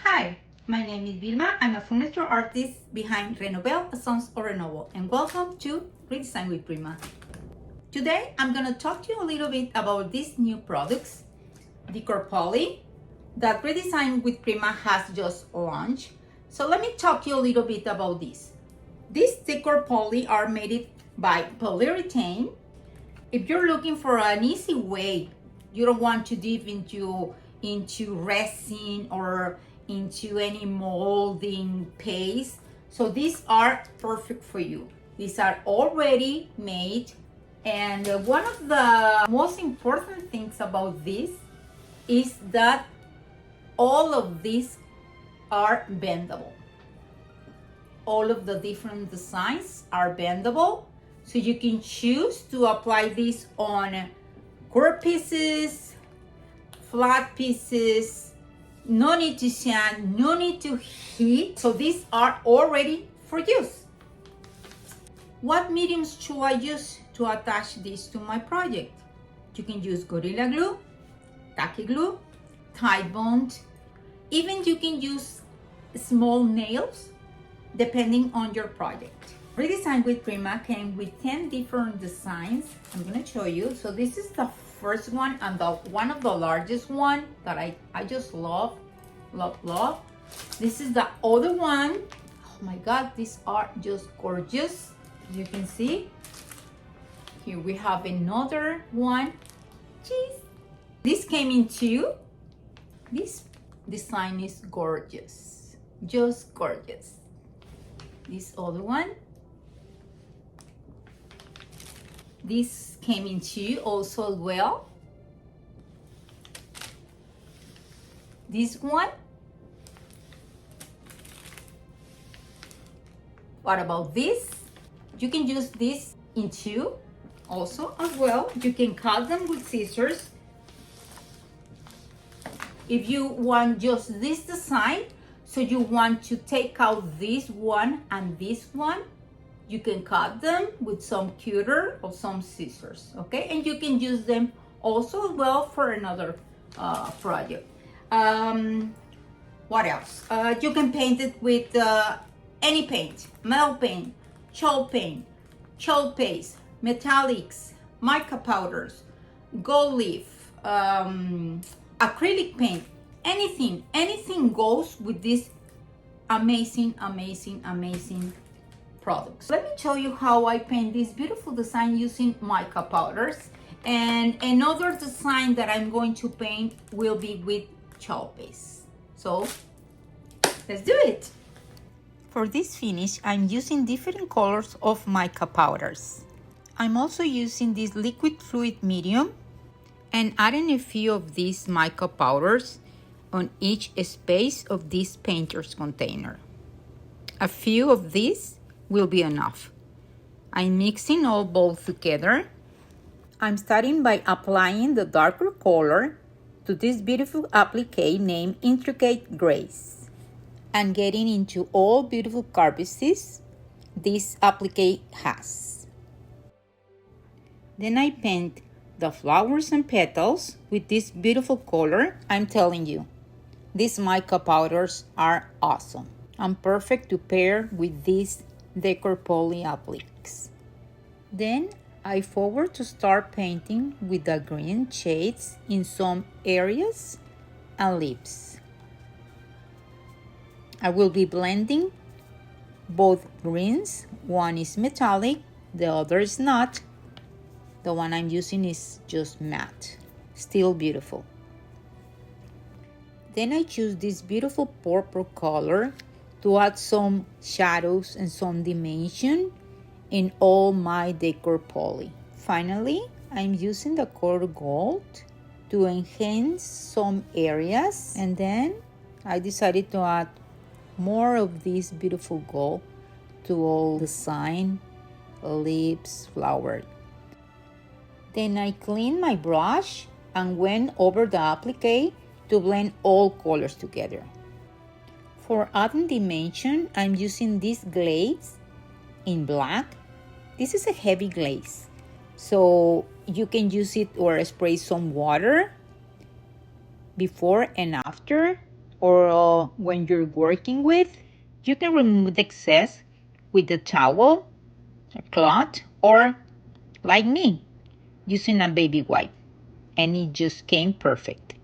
Hi, my name is Vilma. I'm a furniture artist behind Renovel, a Sons of Renovo, and welcome to Redesign with Prima. Today, I'm going to talk to you a little bit about these new products, Decor Poly, that Redesign with Prima has just launched. So let me talk to you a little bit about this. These Decor Poly are made by polyurethane. If you're looking for an easy way, you don't want to dip into resin or into any molding paste, so these are perfect for you. These are already made, and one of the most important things about this is that all of these are bendable. All of the different designs are bendable, so you can choose to apply this on curved pieces, flat pieces. No need to sand, no need to heat. So these are already for use. What mediums should I use to attach this to my project? You can use Gorilla Glue, Tacky Glue, Tide Bond. Even you can use small nails depending on your project. Redesign with Prima came with 10 different designs. I'm gonna show you. So this is the first one and one of the largest one that I just love. This is the other one. Oh my God, these are just gorgeous. As you can see, here we have another one. Jeez. This came in two. This design is gorgeous, just gorgeous. This other one, this came in two also as well. This one, what about this? You can use this in two also as well. You can cut them with scissors. If you want just this design, so you want to take out this one and this one, you can cut them with some cutter or some scissors, okay? And you can use them also as well for another project. What else? You can paint it with any paint, metal paint, chalk paint, chalk paste, metallics, mica powders, gold leaf, acrylic paint, anything goes with this amazing products. Let me show you how I paint this beautiful design using mica powders, and another design that I'm going to paint will be with chalk paste. So let's do it. For this finish, I'm using different colors of mica powders. I'm also using this liquid fluid medium and adding a few of these mica powders on each space of this painter's container. A few of these will be enough. I'm mixing all both together. I'm starting by applying the darker color to this beautiful applique named Intricate Grace, and getting into all beautiful crevices this applique has. Then I paint the flowers and petals with this beautiful color. I'm telling you, these mica powders are awesome and perfect to pair with these Decor Poly appliques. Then I forward to start painting with the green shades in some areas and leaves. I will be blending both greens. One is metallic, the other is not. The one I'm using is just matte, still beautiful. Then I choose this beautiful purple color to add some shadows and some dimension in all my Decor Poly. Finally, I'm using the color gold to enhance some areas, and then I decided to add more of this beautiful gold to all the sign, leaves, flower. Then I cleaned my brush and went over the applique to blend all colors together. For adding dimension, I'm using this glaze in black. This is a heavy glaze, so you can use it or spray some water before and after, or when you're working with, you can remove the excess with a towel, a cloth, or like me, using a baby wipe, and it just came perfect.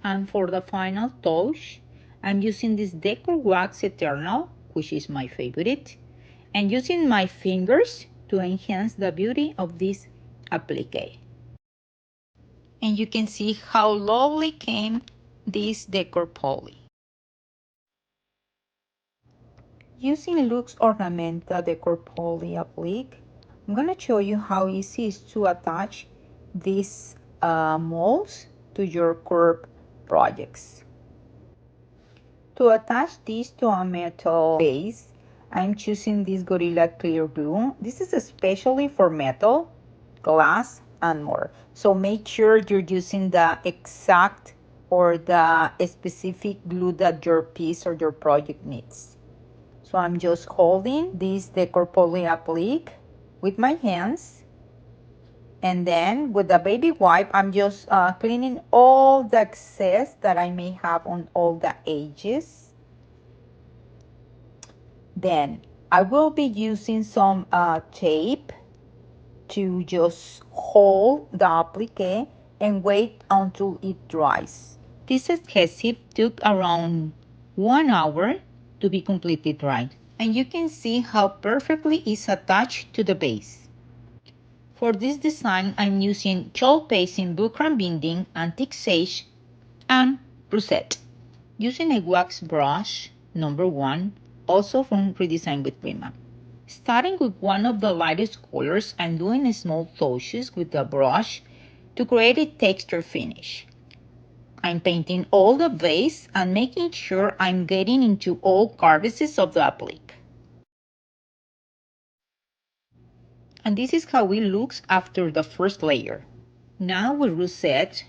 And for the final touch, I'm using this Decor Wax Eternal, which is my favorite, and using my fingers to enhance the beauty of this applique. And you can see how lovely came this Decor Poly. Using Lux Ornamenta Decor Poly applique, I'm going to show you how easy it is to attach these molds to your curb projects. To attach this to a metal base, I'm choosing this Gorilla Clear Glue. This is especially for metal, glass, and more. So make sure you're using the exact or the specific glue that your piece or your project needs. So I'm just holding this Decor Poly applique with my hands. And then with the baby wipe, I'm just cleaning all the excess that I may have on all the edges. Then I will be using some tape to just hold the applique and wait until it dries. This adhesive took around 1 hour to be completely dried. And you can see how perfectly it's attached to the base. For this design, I'm using chalk paste in buckram binding, antique sage, and rosette. Using a wax brush, number 1, also from Redesign with Prima. Starting with one of the lightest colors, I'm doing small touches with the brush to create a texture finish. I'm painting all the base and making sure I'm getting into all crevices of the applique. And this is how it looks after the first layer. Now with rosette,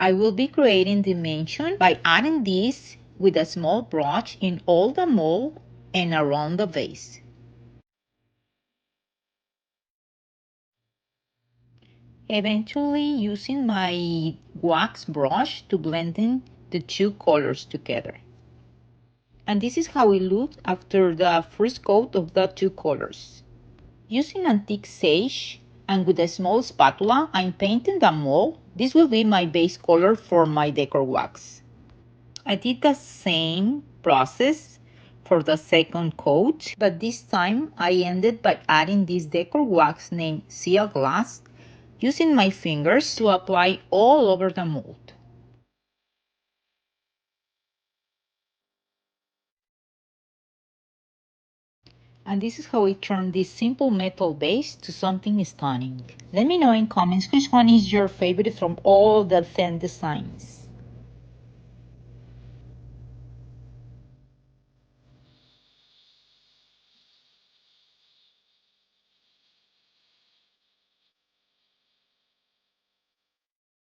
I will be creating dimension by adding this with a small brush in all the mold and around the base. Eventually using my wax brush to blend in the two colors together. And this is how it looks after the first coat of the two colors. Using antique sage and with a small spatula, I'm painting the mold. This will be my base color for my decor wax. I did the same process for the second coat, but this time I ended by adding this decor wax named Seal Glass, using my fingers to apply all over the mold. And this is how I turned this simple metal base to something stunning. Let me know in comments which one is your favorite from all the 10 designs.